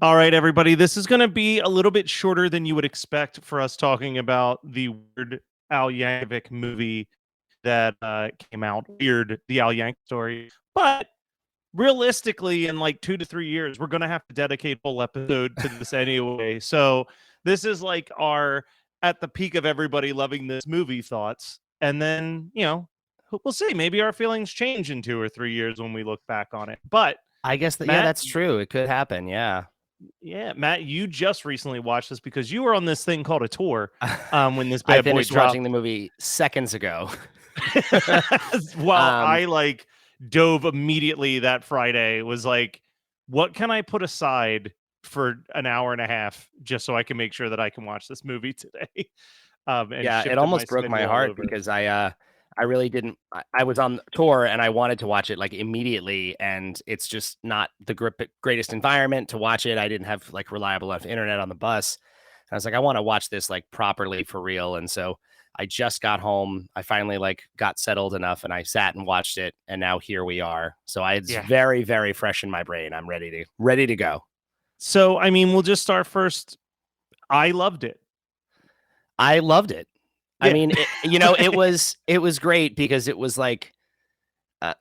All right, everybody. This is going to be a little bit shorter than you would expect for us talking about the weird Al Yankovic movie that came out. Weird, the Al Yank story. But realistically, in like 2 to 3 years, we're going to have to dedicate a whole episode to this anyway. So this is like our at the peak of everybody loving this movie thoughts. And then, we'll see. Maybe our feelings change in 2 or 3 years when we look back on it. But I guess that, Matt, that's true. It could happen. Yeah. Yeah, Matt, you just recently watched this because you were on this thing called a tour when this bad I boy finished dropped. watching the movie seconds ago. Well, I dove immediately that Friday, was like, what can I put aside for an hour and a half just so I can make sure that I can watch this movie today? Yeah, it almost broke my heart because I really didn't. I was on tour and I wanted to watch it like immediately, and it's just not the greatest environment to watch it. I didn't have like reliable enough internet on the bus. I was like, I want to watch this like properly for real. And so I just got home. I finally like got settled enough and I sat and watched it. And now here we are. So it's very, very fresh in my brain. I'm ready to go. So, I mean, we'll just start first. I loved it. Yeah. I mean, it was great because it was like,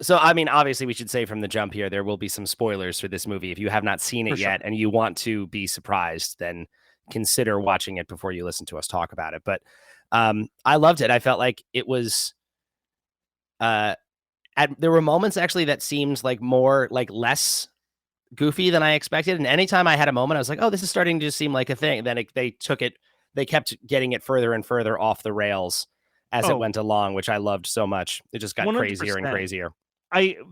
so, I mean, obviously we should say from the jump here, there will be some spoilers for this movie. If you have not seen it yet and you want to be surprised, then consider watching it before you listen to us talk about it. But I loved it. I felt like it was, there were moments actually that seemed like more like less goofy than I expected. And anytime I had a moment, I was like, oh, this is starting to just seem like a thing. Then they kept getting it further and further off the rails as it went along, which I loved so much. It just got 100%. Crazier and crazier.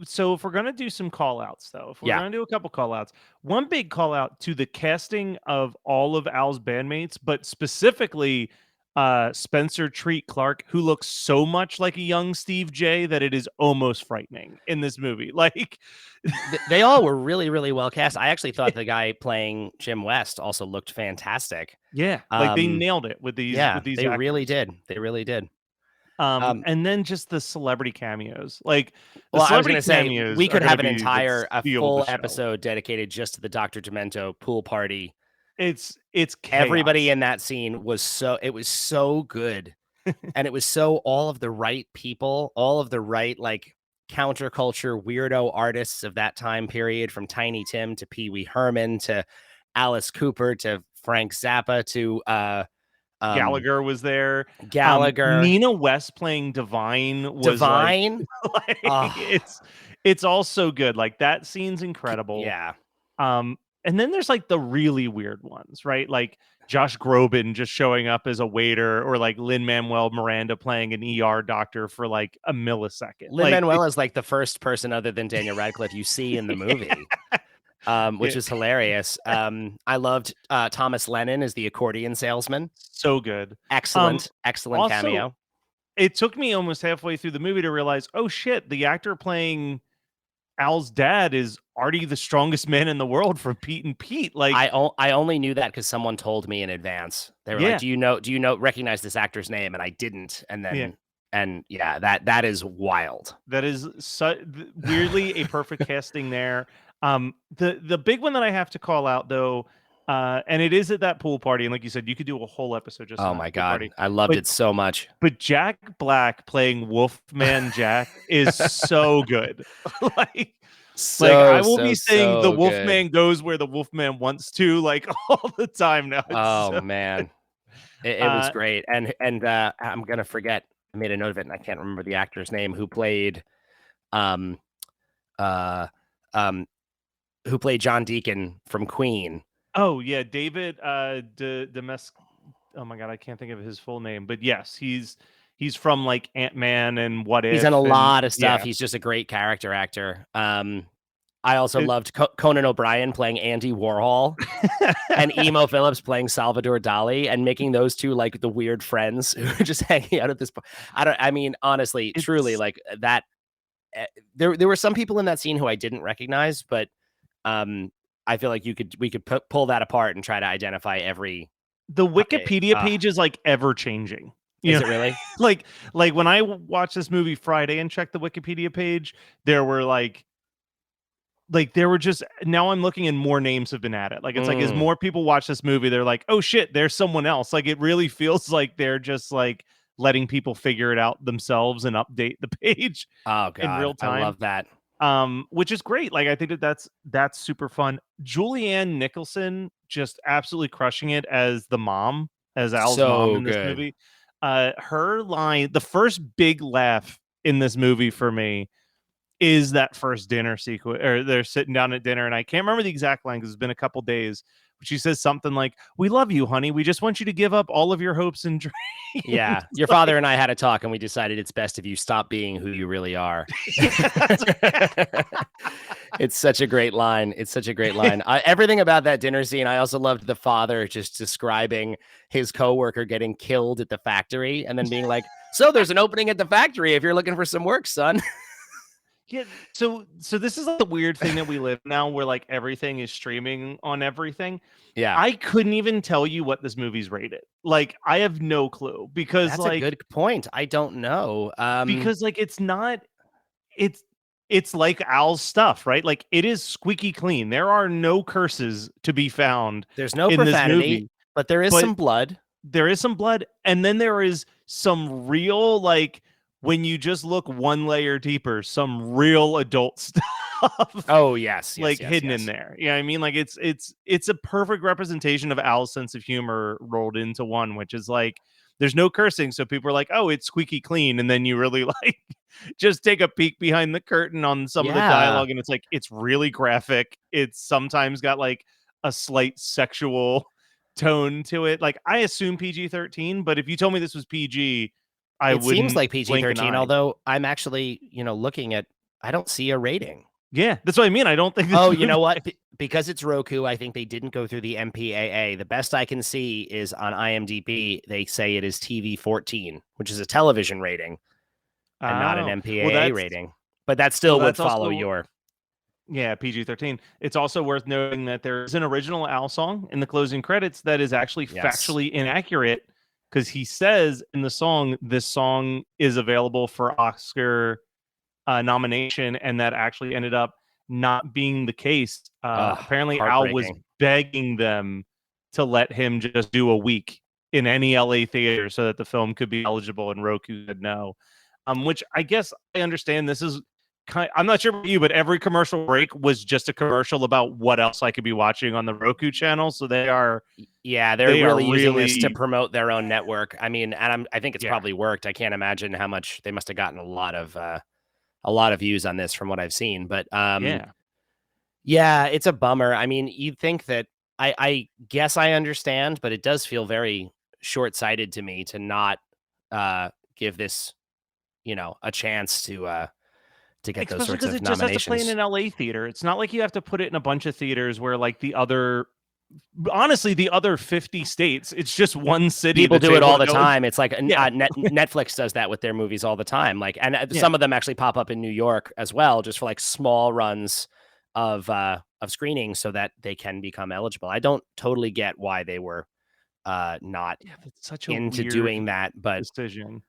So if we're going to do some call outs, though, if we're going to do a couple call outs, one big call out to the casting of all of Al's bandmates, but specifically Spencer Treat Clark, who looks so much like a young Steve J that it is almost frightening in this movie. Like they all were really, really well cast. I actually thought the guy playing Jim West also looked fantastic. Yeah, like they nailed it with these. Yeah, with these they actors. really did. They really did. And then just the celebrity cameos. Like, I was going to say we could have an entire full episode dedicated just to the Dr. Demento pool party. It's chaos. Everybody in that scene was so good. And it was so all of the right people, all of the right like counterculture weirdo artists of that time period, from Tiny Tim to Pee Wee Herman to Alice Cooper to Frank Zappa to Gallagher was there. Nina West playing Divine was Divine. It's all so good. Like that scene's incredible. Yeah. And then there's like the really weird ones, right? Like Josh Groban just showing up as a waiter, or like Lin-Manuel Miranda playing an ER doctor for like a millisecond. Lin-Manuel is like the first person other than Daniel Radcliffe you see in the movie. Which is hilarious. I loved Thomas Lennon as the accordion salesman. So good. Excellent also, cameo. It took me almost halfway through the movie to realize, oh shit, the actor playing Al's dad is Artie, the strongest man in the world from Pete and Pete. Like I only knew that because someone told me in advance. They were like, do you recognize this actor's name? And I didn't. And then that is wild. That is weirdly a perfect casting there. The big one that I have to call out though, and it is at that pool party, and like you said, you could do a whole episode just. Oh my god, I loved it so much. But Jack Black playing Wolfman Jack is so good. I will be saying the Wolfman goes where the Wolfman wants to, like all the time now. Man, it was great, and I'm gonna forget. I made a note of it, and I can't remember the actor's name who played John Deacon from Queen. Oh yeah, David oh my god, I can't think of his full name, but yes, he's from like Ant-Man and What If. He's in a lot of stuff. Yeah. He's just a great character actor. I also loved Conan O'Brien playing Andy Warhol and Emo Phillips playing Salvador Dali, and making those two like the weird friends who are just hanging out at this point. Honestly, truly, like that. There were some people in that scene who I didn't recognize, but I feel like we could pull that apart and try to identify every. The Wikipedia page is like ever changing. You Is know, it really? like when I watched this movie Friday and checked the Wikipedia page, there were there were just now I'm looking and more names have been added. Like it's like as Mm. more people watch this movie, they're like, oh shit, there's someone else. Like it really feels like they're just like letting people figure it out themselves and update the page Oh in real God, I time. love that. Which is great. Like I think that's super fun. Julianne Nicholson just absolutely crushing it as the mom, as Al's mom So in this good. movie. Her line, the first big laugh in this movie for me is that first dinner sequence, or they're sitting down at dinner, and I can't remember the exact line because it's been a couple days. But she says something like, "We love you, honey. We just want you to give up all of your hopes and dreams." Yeah, your Like, father and I had a talk, and we decided it's best if you stop being who you really are. yeah, It's such a great line. It's such a great line. Everything about that dinner scene. I also loved the father just describing his coworker getting killed at the factory, and then being like, "So there's an opening at the factory if you're looking for some work, son." yeah. So this is like the weird thing that we live now, where like everything is streaming on everything. Yeah, I couldn't even tell you what this movie's rated. Like I have no clue that's a good point. I don't know. because like it's it's like Al's stuff, right? Like it is squeaky clean. There are no curses to be found There's no in this profanity, movie, but there is but some blood. there is some blood, and then there is some real like when you just look one layer deeper, some real adult stuff Oh yes, yes, like yes, hidden in yes. there. You know what I mean? Like it's a perfect representation of Al's sense of humor rolled into one, which is like there's no cursing, so people are like, "Oh, it's squeaky clean," and then you really like just take a peek behind the curtain on some of the Yeah. dialogue, and it's like it's really graphic. It's sometimes got like a slight sexual tone to it. Like I assume PG-13, but if you told me this was PG, I It seems wouldn't like blink an PG-13, eye. although I'm actually, looking at I don't see a rating. Yeah, that's what I mean. I don't think this Oh, you movie. know what? Because it's Roku, I think they didn't go through the MPAA. The best I can see is on IMDb, they say it is TV 14, which is a television rating and not an Oh, MPAA rating. But that well, still would that's follow also your yeah, PG-13. It's also worth noting that there is an original Al song in the closing credits that is actually yes. factually inaccurate because he says in the song, this song is available for Oscar nomination, and that actually ended up not being the case. Ugh, Apparently, Al was heartbreaking. begging them to let him just do a week in any LA theater so that the film could be eligible, and Roku said no. Which I guess I understand. This is I'm not sure about you, but every commercial break was just a commercial about what else I could be watching on the Roku channel. So Yeah, they're they are really using this to really promote their own network. I mean, and I think it's yeah probably worked. I can't imagine how much they must have gotten a lot of views on this from what I've seen. But yeah. yeah, it's a bummer. I mean, you'd think that I guess I understand, but it does feel very short-sighted to me to not give this, a chance to get those Especially sorts because of it just has to play in nominations. an LA theater. It's not like you have to put it in a bunch of theaters where like the other honestly, the other 50 states, it's just one city People that's do it able all to the go. time. It's like Yeah. Netflix does that with their movies all the time. Like, and Yeah. some of them actually pop up in New York as well, just for like small runs of screenings so that they can become eligible. I don't totally get why they were not Yeah, it's such a into weird doing that, but decision.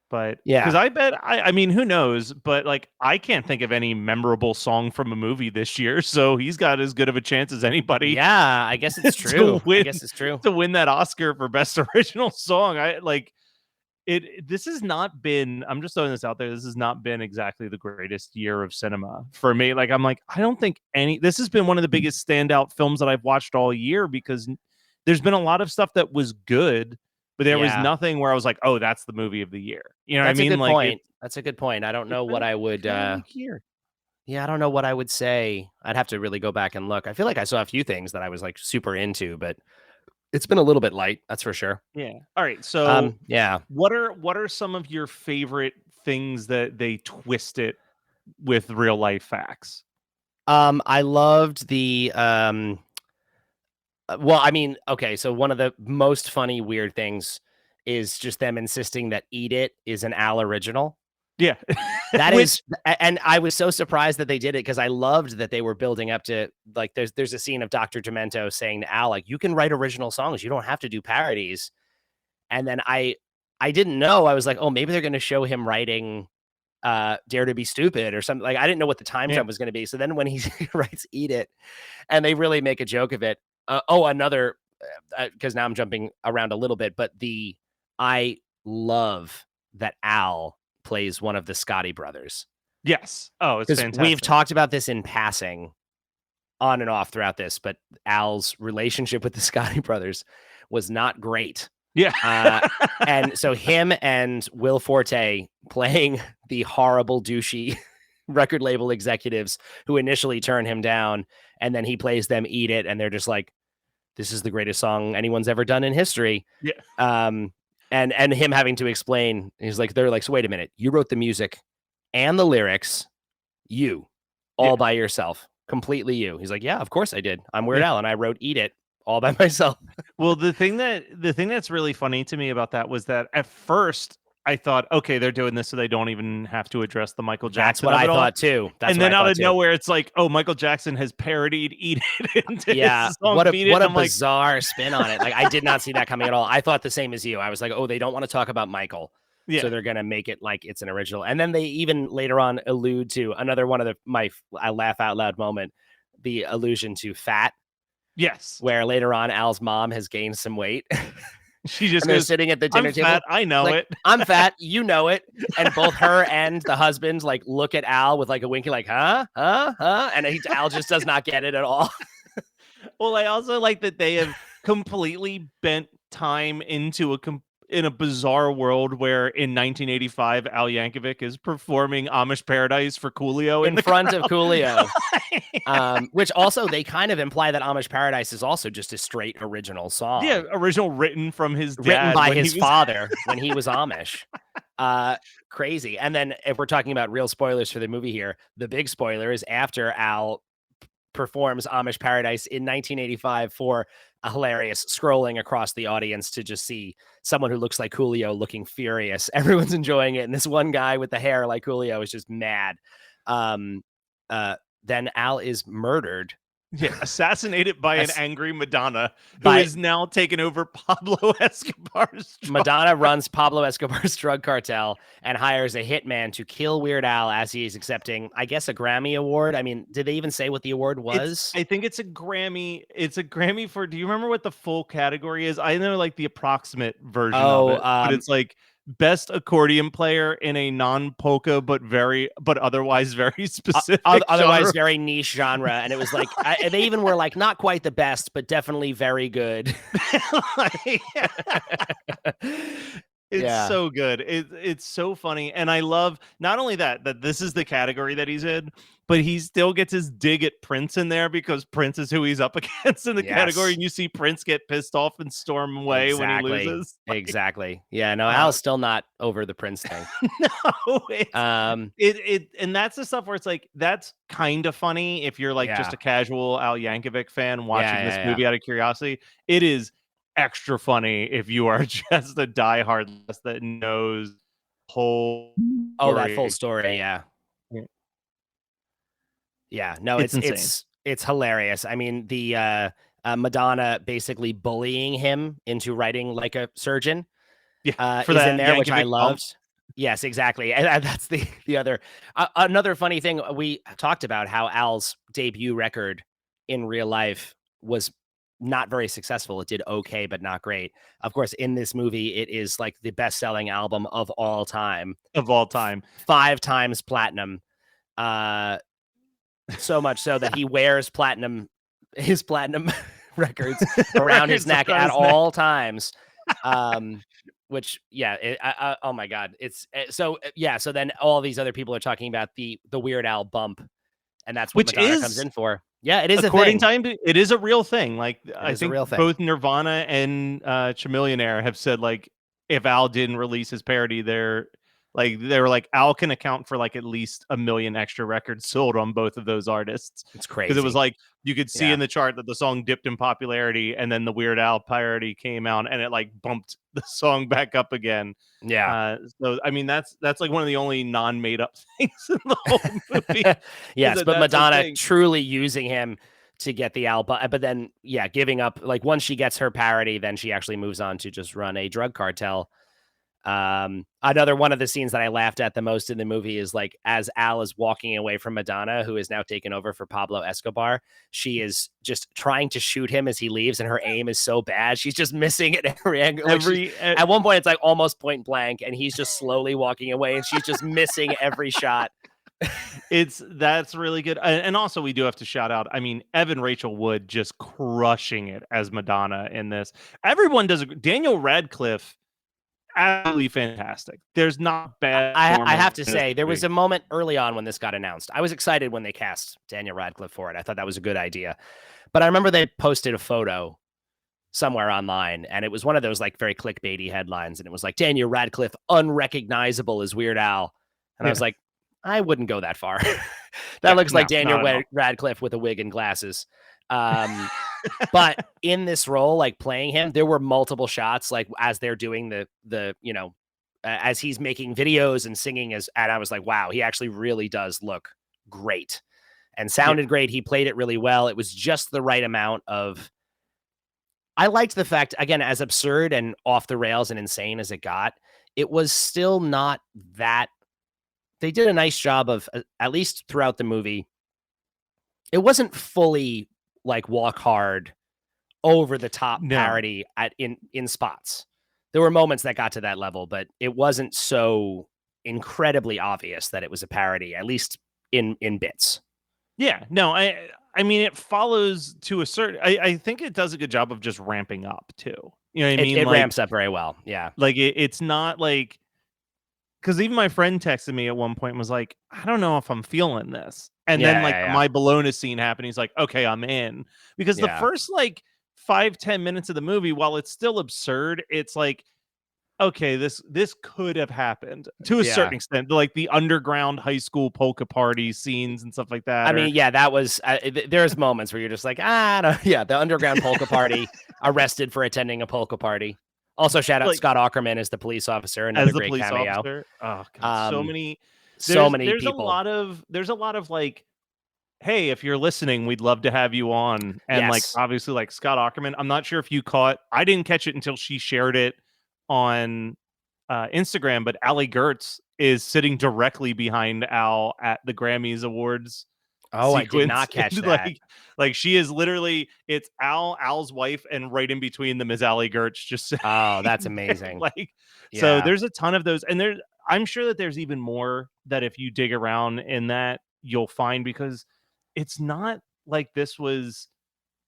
But because yeah. I bet I mean, who knows? But like I can't think of any memorable song from a movie this year. So he's got as good of a chance as anybody Yeah, I guess it's to true. I win guess it's true. to win that Oscar for best original song. I like this has not been I'm just throwing this out there. This has not been exactly the greatest year of cinema for me. Like I'm like, I don't think this has been one of the biggest standout films that I've watched all year because there's been a lot of stuff that was good, but there was Yeah. nothing where I was like, oh, that's the movie of the year. You know what I That's a mean? good Like point. That's a good point. I don't it's know been what I would a weak year. yeah, I don't know what I would say. I'd have to really go back and look. I feel like I saw a few things that I was like super into, but it's been a little bit light, that's for sure. Yeah. All right. So Yeah. what are some of your favorite things that they twist it with real life facts? I loved the well, I mean, okay, so one of the most funny weird things is just them insisting that "Eat It" is an Al original. Yeah. That is Which and I was so surprised that they did it because I loved that they were building up to like there's a scene of Dr. Demento saying to Al, like, "You can write original songs. You don't have to do parodies." And then I I didn't know. I was like, oh, maybe they're going to show him writing Dare to Be Stupid or something. Like, I didn't know what the time jump was going to be. So then when he writes Eat It, and they really make a joke of it. Another, because now I'm jumping around a little bit, but I love that Al plays one of the Scotty brothers. Yes. Oh, it's fantastic. We've talked about this in passing on and off throughout this, but Al's relationship with the Scotty brothers was not great. Yeah. And so him and Will Forte playing the horrible, douchey record label executives who initially turn him down, and then he plays them Eat It, and they're just like, this is the greatest song anyone's ever done in history. Yeah. And him having to explain, he's like, they're like, so wait a minute, you wrote the music and the lyrics, all by yourself, completely you. He's like, yeah, of course I did. I'm Weird Al, and I wrote Eat It all by myself. Well, the thing that's really funny to me about that was that at first I thought, okay, they're doing this so they don't even have to address the Michael Jackson. That's what I thought too. And then out of nowhere, it's like, oh, Michael Jackson has parodied "Eat It" into his song. What a bizarre spin on it. Like, I did not see that coming at all. I thought the same as you. I was like, oh, they don't want to talk about Michael, so they're gonna make it like it's an original. And then they even later on allude to another one of my I laugh out loud moment, the allusion to fat. Yes, where later on Al's mom has gained some weight. She just goes sitting at the dinner table. Fat, I know it. I'm fat. You know it. And both her and the husband like look at Al with like a winky, like, huh? And Al just does not get it at all. Well, I also like that they have completely bent time into in a bizarre world where in 1985 Al Yankovic is performing Amish Paradise for Coolio in front of Coolio. Which also they kind of imply that Amish Paradise is also just a straight original song. Yeah, original written from his dad. Written by his father when he was Amish. Crazy. And then if we're talking about real spoilers for the movie here, the big spoiler is after Al performs Amish Paradise in 1985 for a hilarious scrolling across the audience to just see someone who looks like Coolio looking furious. Everyone's enjoying it. And this one guy with the hair like Coolio is just mad. Then Al is murdered. Yeah, assassinated by an angry Madonna who is now taken over Pablo Escobar's Madonna runs Pablo Escobar's drug cartel and hires a hitman to kill Weird Al as he is accepting, I guess, a Grammy award. I mean, did they even say what the award was? I think it's a Grammy. It's a Grammy for, do you remember what the full category is? I know like the approximate version of it, but it's like best accordion player in a non-polka but otherwise very specific otherwise genre. Very niche genre. And it was like they even were like not quite the best but definitely very good. It's so good. It's so funny. And I love not only that this is the category that he's in, but he still gets his dig at Prince in there because Prince is who he's up against in the category. And you see Prince get pissed off and storm away when he loses. Exactly. Yeah, no, Al's still not over the Prince thing. No. And that's the stuff where it's like, that's kind of funny if you're like just a casual Al Yankovic fan watching this movie out of curiosity. It is extra funny if you are just a diehard that knows whole story. That full story. Yeah, no, it's hilarious. I mean, the Madonna basically bullying him into writing like a surgeon. Yeah, for that in there, Yankovic, which I loved. Yes, exactly. And that's the other another funny thing. We talked about how Al's debut record in real life was not very successful. It did okay, but not great. Of course, in this movie, it is like the best-selling album of all time. 5 times platinum. So much so that he wears his platinum records around his neck at all times. Which, oh my God. So then all these other people are talking about the Weird Al bump. And that's what Madonna comes in for. Yeah, it is according to time. It is a real thing. Like I think both Nirvana and Chamillionaire have said like if Al didn't release his parody, they were like Al can account for like at least 1 million extra records sold on both of those artists. It's crazy because it was like you could see in the chart that the song dipped in popularity, and then the Weird Al parody came out, and it like bumped the song back up again. Yeah. So I mean that's like one of the only non-made up things in the whole movie. Yes, but Madonna truly using him to get the album, but then giving up. Like once she gets her parody, then she actually moves on to just run a drug cartel. Another one of the scenes that I laughed at the most in the movie is like as Al is walking away from Madonna, who is now taken over for Pablo Escobar. She is just trying to shoot him as he leaves, and her aim is so bad. She's just missing at every angle. At one point, it's like almost point blank, and he's just slowly walking away, and she's just missing every shot. That's really good. And also we do have to shout out, I mean, Evan Rachel Wood just crushing it as Madonna in this. Everyone does. Daniel Radcliffe, absolutely fantastic. There's not bad. I have to say, there was a moment early on when this got announced. I was excited when they cast Daniel Radcliffe for it. I thought that was a good idea. But I remember they posted a photo somewhere online, and it was one of those like very clickbaity headlines, and it was like Daniel Radcliffe unrecognizable as Weird Al. And I was like, I wouldn't go that far. That looks like Daniel Radcliffe with a wig and glasses. But in this role, like playing him, there were multiple shots, like as they're doing the as he's making videos and singing and I was like, wow, he actually really does look great and sounded great. He played it really well. It was just the right amount of, I liked the fact, again, as absurd and off the rails and insane as it got, it was still not that. They did a nice job of, at least throughout the movie, it wasn't fully like walk hard, over the top parody in spots. There were moments that got to that level, but it wasn't so incredibly obvious that it was a parody, at least in bits. Yeah, no, I mean, it follows to a certain, I think it does a good job of just ramping up too. You know what I mean? It ramps up very well. Yeah. Like it's not like, because even my friend texted me at one point and was like, I don't know if I'm feeling this. And then like my Bologna scene happened. He's like, okay, I'm in. Because the first like 5-10 minutes of the movie, while it's still absurd, it's like, okay, this could have happened to a certain extent. Like the underground high school polka party scenes and stuff like that. I mean, that was, there's moments where you're just like, the underground polka party, arrested for attending a polka party. Also, shout out like, Scott Aukerman as the police officer, another great cameo. Officer. Oh God, so many there's people. There's a lot of like, hey, if you're listening, we'd love to have you on. And like, obviously, like Scott Aukerman. I'm not sure if you caught. I didn't catch it until she shared it on Instagram. But Ali Gertz is sitting directly behind Al at the Grammys Awards. Oh, I did not catch that. Like she is literally, it's Al's wife, and right in between them is Ali Gertz. Just oh, that's amazing. So there's a ton of those, and I'm sure that there's even more that if you dig around in that you'll find, because it's not like this was.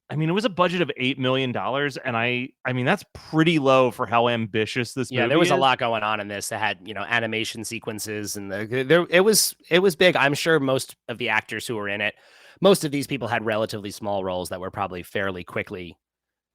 I mean, it was a budget of $8 million, and I mean that's pretty low for how ambitious this movie there was is. A lot going on in this. That had animation sequences, and it was big. I'm sure most of the actors who were in it, most of these people had relatively small roles that were probably fairly quickly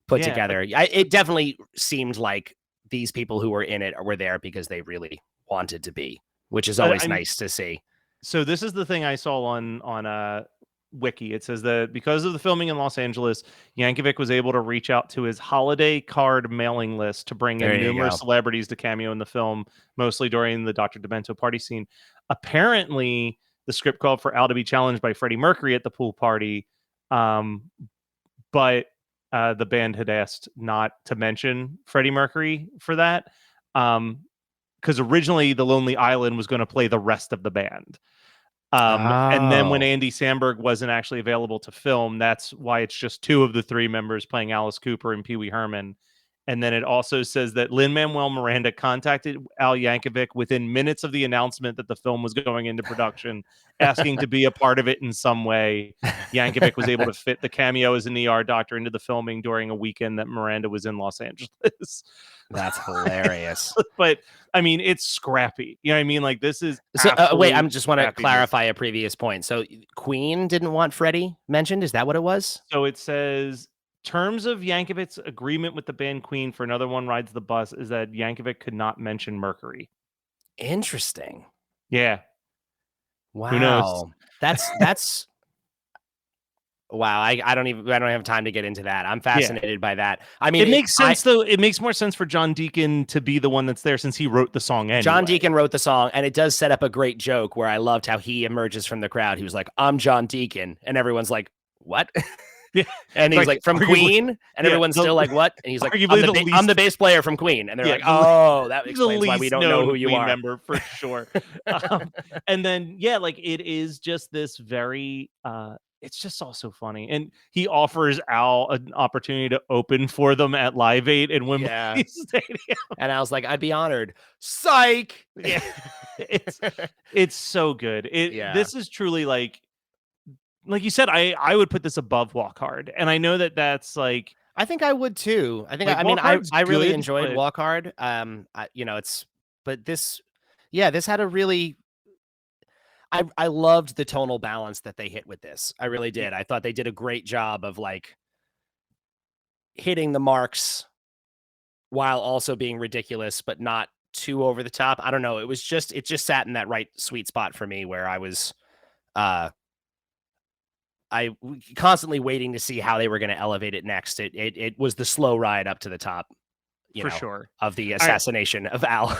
put together. It definitely seemed like these people who were in it were there because they really wanted to be, which is always nice to see. So this is the thing I saw on Wiki. It says that because of the filming in Los Angeles, Yankovic was able to reach out to his holiday card mailing list to bring in numerous celebrities to cameo in the film, mostly during the Dr. Demento party scene. Apparently, the script called for Al to be challenged by Freddie Mercury at the pool party, but the band had asked not to mention Freddie Mercury for that, because originally The Lonely Island was going to play the rest of the band. And then when Andy Samberg wasn't actually available to film, that's why it's just two of the three members playing Alice Cooper and Pee Wee Herman. And then it also says that Lin-Manuel Miranda contacted Al Yankovic within minutes of the announcement that the film was going into production, asking to be a part of it in some way. Yankovic was able to fit the cameo as an ER doctor into the filming during a weekend that Miranda was in Los Angeles. That's hilarious. But I mean, it's scrappy. You know what I mean? Like this is wait, I just want to clarify a previous point. So Queen didn't want Freddie mentioned. Is that what it was? So it says terms of Yankovic's agreement with the band Queen for Another One Rides the Bus is that Yankovic could not mention Mercury. Interesting. Yeah. Wow. Who knows? That's wow. I don't have time to get into that. I'm fascinated by that. I mean, it makes sense though. It makes more sense for John Deacon to be the one that's there since he wrote the song anyway. John Deacon wrote the song, and it does set up a great joke where I loved how he emerges from the crowd. He was like, "I'm John Deacon," and everyone's like, "What?" Yeah. And he's like, from arguably, Queen, and yeah, everyone's still like, what? And he's like, arguably I'm the bass player from Queen. And they're like, oh, that the explains why we least don't know known who you Queen are. member for sure. And then like it is just this very it's just also funny. And he offers Al an opportunity to open for them at Live Aid in Wembley Stadium. And I was like, I'd be honored. Psych. Yeah. It's so good. This is truly like you said, I would put this above Walk Hard. And I know that that's like, I think I would too. I think, like, I mean, I really good, enjoyed but... Walk Hard. But this had a really, I loved the tonal balance that they hit with this. I really did. I thought they did a great job of like hitting the marks while also being ridiculous, but not too over the top. I don't know. It just sat in that right sweet spot for me where I was, constantly waiting to see how they were going to elevate it next. It was the slow ride up to the top, for sure, of the assassination of Al.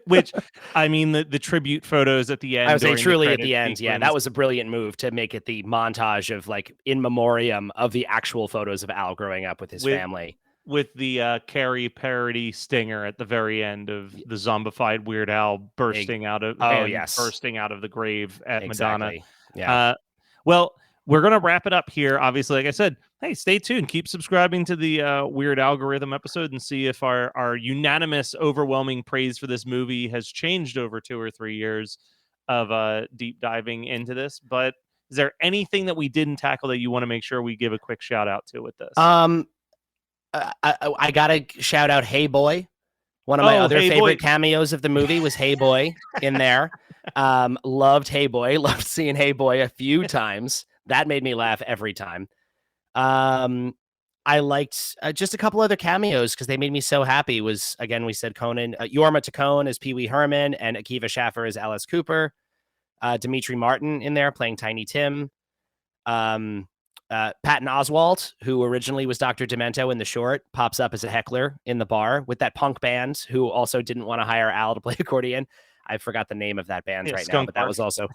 Which, I mean, the tribute photos at the end. I would say truly at the end. Sequence. Yeah, that was a brilliant move to make it the montage of like in memoriam of the actual photos of Al growing up with his family. With the Carrie parody stinger at the very end of the zombified Weird Al bursting out of bursting out of the grave at Madonna. Yeah. Well, we're gonna wrap it up here. Obviously, like I said, hey, stay tuned. Keep subscribing to the Weird Algorithm episode and see if our unanimous, overwhelming praise for this movie has changed over 2 or 3 years of deep diving into this. But is there anything that we didn't tackle that you want to make sure we give a quick shout out to with this? I gotta shout out Hey Boy. One of my other favorite cameos of the movie was Hey Boy in there. Loved Hey Boy. Loved seeing Hey Boy a few times. That made me laugh every time. I liked just a couple other cameos because they made me so happy. Was, again, we said Conan, Yorma Taccone as Pee Wee Herman, and Akiva Schaffer as Alice Cooper. Dimitri Martin in there playing Tiny Tim. Patton Oswalt, who originally was Dr. Demento in the short, pops up as a heckler in the bar with that punk band who also didn't want to hire Al to play accordion. I forgot the name of that band now, but that was also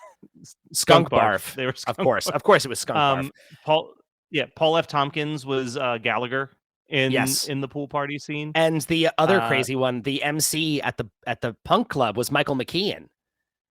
Skunk Barf. They were of course it was Skunk Barf. Paul F. Tompkins was Gallagher in the pool party scene. And the other crazy one, the MC at the punk club was Michael McKean.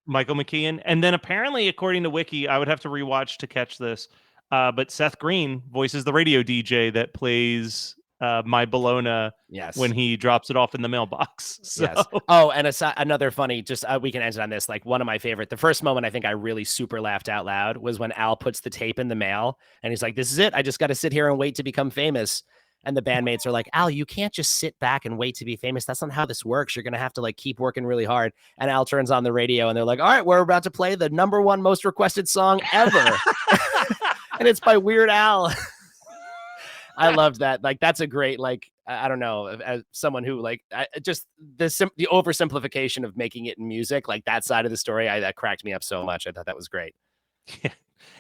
And then apparently, according to Wiki, I would have to rewatch to catch this. But Seth Green voices the radio DJ that plays My Bologna when he drops it off in the mailbox. So. Yes. Oh, and another funny, just we can end it on this. Like, one of my favorite, the first moment I think I really super laughed out loud was when Al puts the tape in the mail and he's like, this is it. I just got to sit here and wait to become famous. And the bandmates are like, Al, you can't just sit back and wait to be famous. That's not how this works. You're going to have to like keep working really hard. And Al turns on the radio and they're like, all right, we're about to play the #1 most requested song ever. And it's by Weird Al. I loved that. Like, that's a great, like, I don't know, as someone who like just the oversimplification of making it in music, like that side of the story, that cracked me up so much. I thought that was great.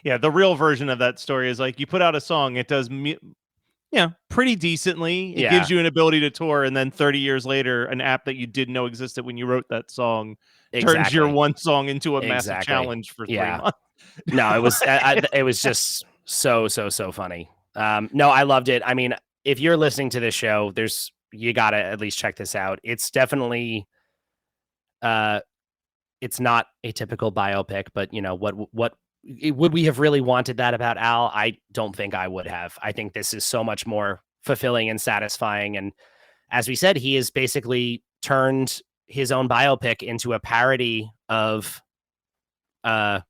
Yeah. The real version of that story is like you put out a song, it does pretty decently. It gives you an ability to tour, and then 30 years later, an app that you didn't know existed when you wrote that song turns your one song into a massive challenge for 3 months. No, it was it was just so funny. No, I loved it. I mean, if you're listening to this show, you gotta at least check this out. It's definitely it's not a typical biopic, but what would we have really wanted that about Al? I don't think I would have. I think this is so much more fulfilling and satisfying. And as we said, he has basically turned his own biopic into a parody of the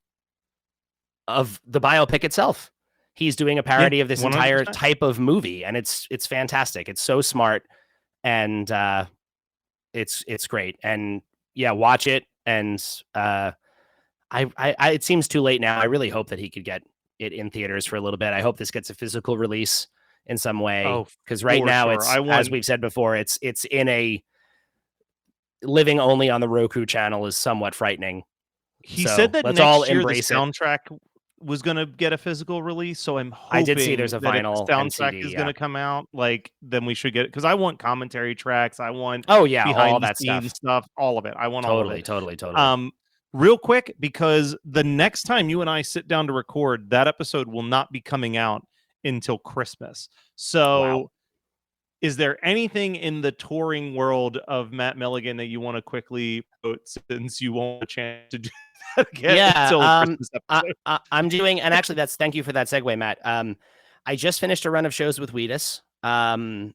biopic itself. He's doing a parody of this 100%. Entire type of movie, and it's fantastic. It's so smart, and it's great. And watch it. And it seems too late now. I really hope that he could get it in theaters for a little bit. I hope this gets a physical release in some way, because right now it's, as we've said before, it's in a living only on the Roku channel is somewhat frightening. He said that let's all embrace the soundtrack was going to get a physical release, so I'm hoping I did see there's a vinyl soundtrack is going to come out. Like, then we should get it, because I want commentary tracks. I want behind all the that stuff, all of it. I want all of it. Totally. Real quick, because the next time you and I sit down to record, that episode will not be coming out until Christmas. So Wow. is there anything in the touring world of Matt Milligan that you want to quickly quote, since you won't have a chance to do that again until the Christmas episode? I'm doing, and actually thank you for that segue, Matt. I just finished a run of shows with Wheatus, and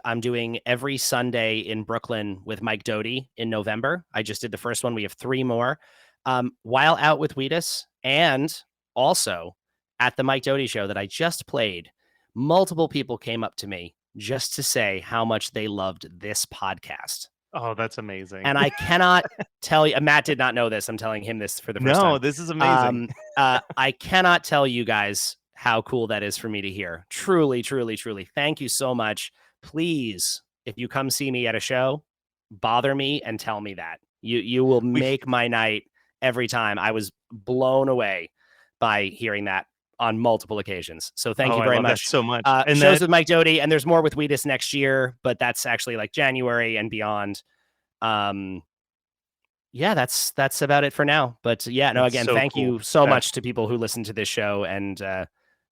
I'm doing every Sunday in Brooklyn with Mike Doty in November. I just did the first one. We have 3 more. While out with Wheatus, and also at the Mike Doty show that I just played, multiple people came up to me just to say how much they loved this podcast. Oh, that's amazing. And I cannot tell you, Matt did not know this. I'm telling him this for the first time. No, this is amazing. I cannot tell you guys how cool that is for me to hear. Truly, truly, truly. Thank you so much. Please, if you come see me at a show, bother me and tell me that. You will make my night every time. I was blown away by hearing that on multiple occasions. So thank you very much. So much. And shows with Mike Doty, and there's more with Wheatus next year, but that's actually like January and beyond. Yeah, that's about it for now. But yeah, no, again, thank you so much to people who listen to this show, and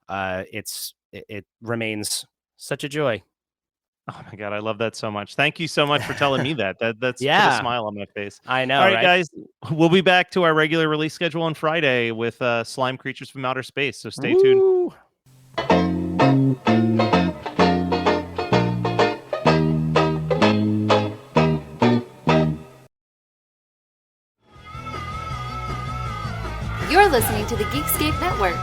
it remains such a joy. Oh my God, I love that so much. Thank you so much for telling me that. That's put a smile on my face. I know. All right, guys, we'll be back to our regular release schedule on Friday with Slime Creatures from Outer Space. So stay tuned. You're listening to the Geekscape Network.